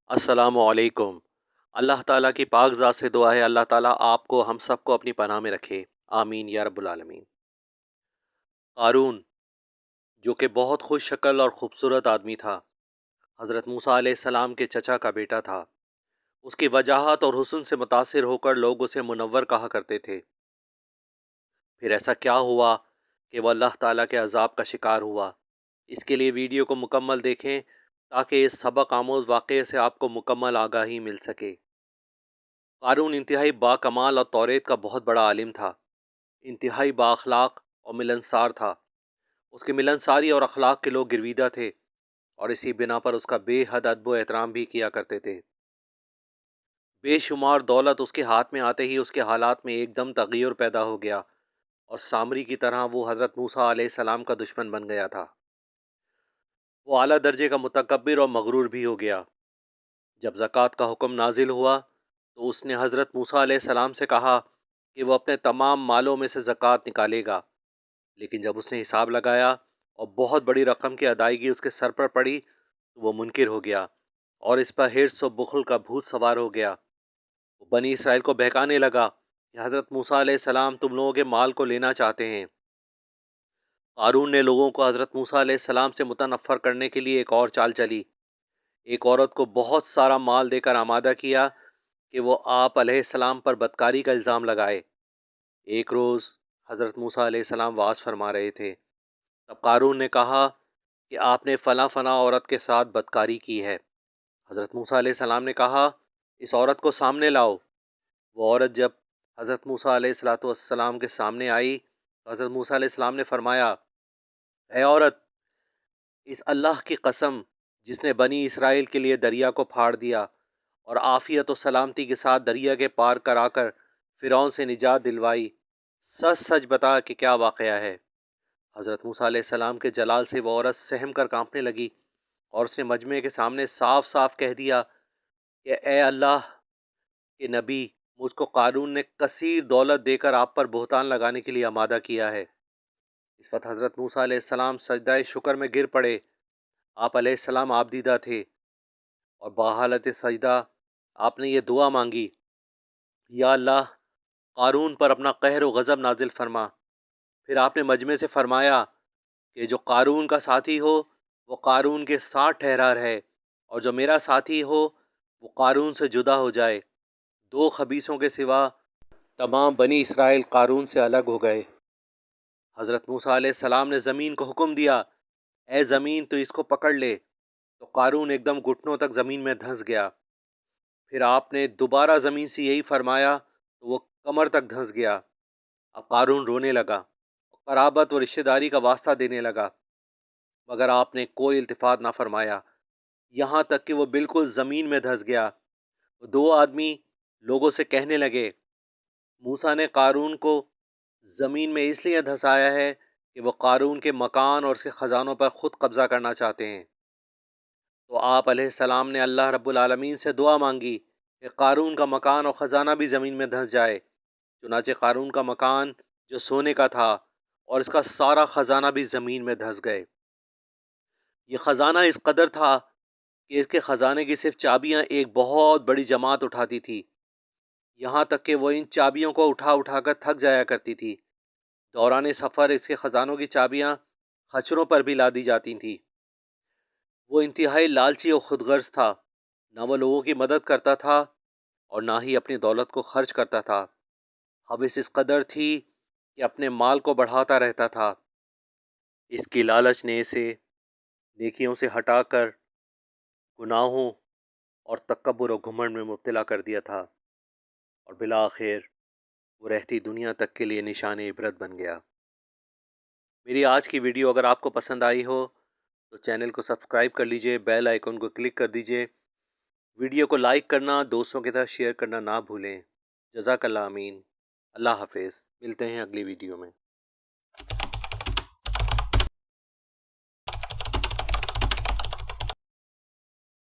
السلام علیکم۔ اللہ تعالیٰ کی پاک ذات سے دعا ہے اللہ تعالیٰ آپ کو ہم سب کو اپنی پناہ میں رکھے، آمین یا رب العالمین۔ قارون جو کہ بہت خوش شکل اور خوبصورت آدمی تھا، حضرت موسیٰ علیہ السلام کے چچا کا بیٹا تھا۔ اس کی وجاہت اور حسن سے متاثر ہو کر لوگ اسے منور کہا کرتے تھے۔ پھر ایسا کیا ہوا کہ وہ اللہ تعالیٰ کے عذاب کا شکار ہوا؟ اس کے لیے ویڈیو کو مکمل دیکھیں تاکہ اس سبق آموز واقعے سے آپ کو مکمل آگاہی مل سکے۔ قارون انتہائی با کمال اور توریت کا بہت بڑا عالم تھا، انتہائی با اخلاق اور ملنسار تھا۔ اس کے ملنساری اور اخلاق کے لوگ گرویدہ تھے اور اسی بنا پر اس کا بے حد ادب و احترام بھی کیا کرتے تھے۔ بے شمار دولت اس کے ہاتھ میں آتے ہی اس کے حالات میں ایک دم تغیر پیدا ہو گیا اور سامری کی طرح وہ حضرت موسیٰ علیہ السلام کا دشمن بن گیا تھا۔ وہ اعلیٰ درجے کا متکبر اور مغرور بھی ہو گیا۔ جب زکوٰۃ کا حکم نازل ہوا تو اس نے حضرت موسیٰ علیہ السلام سے کہا کہ وہ اپنے تمام مالوں میں سے زکوٰۃ نکالے گا، لیکن جب اس نے حساب لگایا اور بہت بڑی رقم کی ادائیگی اس کے سر پر پڑی تو وہ منکر ہو گیا اور اس پر حرص و بخل کا بھوت سوار ہو گیا۔ وہ بنی اسرائیل کو بہکانے لگا کہ حضرت موسیٰ علیہ السلام تم لوگوں کے مال کو لینا چاہتے ہیں۔ قارون نے لوگوں کو حضرت موسیٰ علیہ السلام سے متنفر کرنے کے لیے ایک اور چال چلی۔ ایک عورت کو بہت سارا مال دے کر آمادہ کیا کہ وہ آپ علیہ السلام پر بدکاری کا الزام لگائے۔ ایک روز حضرت موسیٰ علیہ السلام وعظ فرما رہے تھے، تب قارون نے کہا کہ آپ نے فلاں فلاں عورت کے ساتھ بدکاری کی ہے۔ حضرت موسیٰ علیہ السلام نے کہا اس عورت کو سامنے لاؤ۔ وہ عورت جب حضرت موسیٰ علیہ السلام کے سامنے آئی تو حضرت موسیٰ علیہ السلام نے فرمایا، اے عورت، اس اللہ کی قسم جس نے بنی اسرائیل کے لیے دریا کو پھاڑ دیا اور عافیت و سلامتی کے ساتھ دریا کے پار کرا کر فرعون سے نجات دلوائی، سچ سچ بتا کہ کیا واقعہ ہے۔ حضرت موسیٰ علیہ السلام کے جلال سے وہ عورت سہم کر کانپنے لگی اور اس نے مجمع کے سامنے صاف صاف کہہ دیا کہ اے اللہ کے نبی، مجھ کو قارون نے کثیر دولت دے کر آپ پر بہتان لگانے کے لیے آمادہ کیا ہے۔ اس وقت حضرت موسیٰ علیہ السلام سجدہ شکر میں گر پڑے۔ آپ علیہ السلام عابدیدہ تھے اور بحالت سجدہ آپ نے یہ دعا مانگی، یا اللہ قارون پر اپنا قہر و غضب نازل فرما۔ پھر آپ نے مجمع سے فرمایا کہ جو قارون کا ساتھی ہو وہ قارون کے ساتھ ٹھہرا رہے اور جو میرا ساتھی ہو وہ قارون سے جدا ہو جائے۔ دو خبیثوں کے سوا تمام بنی اسرائیل قارون سے الگ ہو گئے۔ حضرت موسیٰ علیہ السلام نے زمین کو حکم دیا، اے زمین تو اس کو پکڑ لے، تو قارون ایک دم گھٹنوں تک زمین میں دھنس گیا۔ پھر آپ نے دوبارہ زمین سے یہی فرمایا تو وہ کمر تک دھنس گیا۔ اب قارون رونے لگا، قرابت و رشتہ داری کا واسطہ دینے لگا، مگر آپ نے کوئی التفات نہ فرمایا، یہاں تک کہ وہ بالکل زمین میں دھنس گیا۔ وہ دو آدمی لوگوں سے کہنے لگے، موسیٰ نے قارون کو زمین میں اس لیے دھنسایا ہے کہ وہ قارون کے مکان اور اس کے خزانوں پر خود قبضہ کرنا چاہتے ہیں۔ تو آپ علیہ السلام نے اللہ رب العالمین سے دعا مانگی کہ قارون کا مکان اور خزانہ بھی زمین میں دھنس جائے۔ چنانچہ قارون کا مکان جو سونے کا تھا اور اس کا سارا خزانہ بھی زمین میں دھنس گئے۔ یہ خزانہ اس قدر تھا کہ اس کے خزانے کی صرف چابیاں ایک بہت بڑی جماعت اٹھاتی تھی، یہاں تک کہ وہ ان چابیوں کو اٹھا اٹھا کر تھک جایا کرتی تھی۔ دوران سفر اس کے خزانوں کی چابیاں خچروں پر بھی لادی جاتی تھیں۔ وہ انتہائی لالچی اور خود غرض تھا، نہ وہ لوگوں کی مدد کرتا تھا اور نہ ہی اپنی دولت کو خرچ کرتا تھا۔ حوث اس قدر تھی کہ اپنے مال کو بڑھاتا رہتا تھا۔ اس کی لالچ نے اسے نیکیوں سے ہٹا کر گناہوں اور تکبر و گھمنڈ میں مبتلا کر دیا تھا اور بالآخر وہ رہتی دنیا تک کے لیے نشان عبرت بن گیا۔ میری آج کی ویڈیو اگر آپ کو پسند آئی ہو تو چینل کو سبسکرائب کر لیجئے، بیل آئیکن کو کلک کر دیجئے، ویڈیو کو لائک کرنا، دوستوں کے ساتھ شیئر کرنا نہ بھولیں۔ جزاک اللہ امین۔ اللہ حافظ، ملتے ہیں اگلی ویڈیو میں۔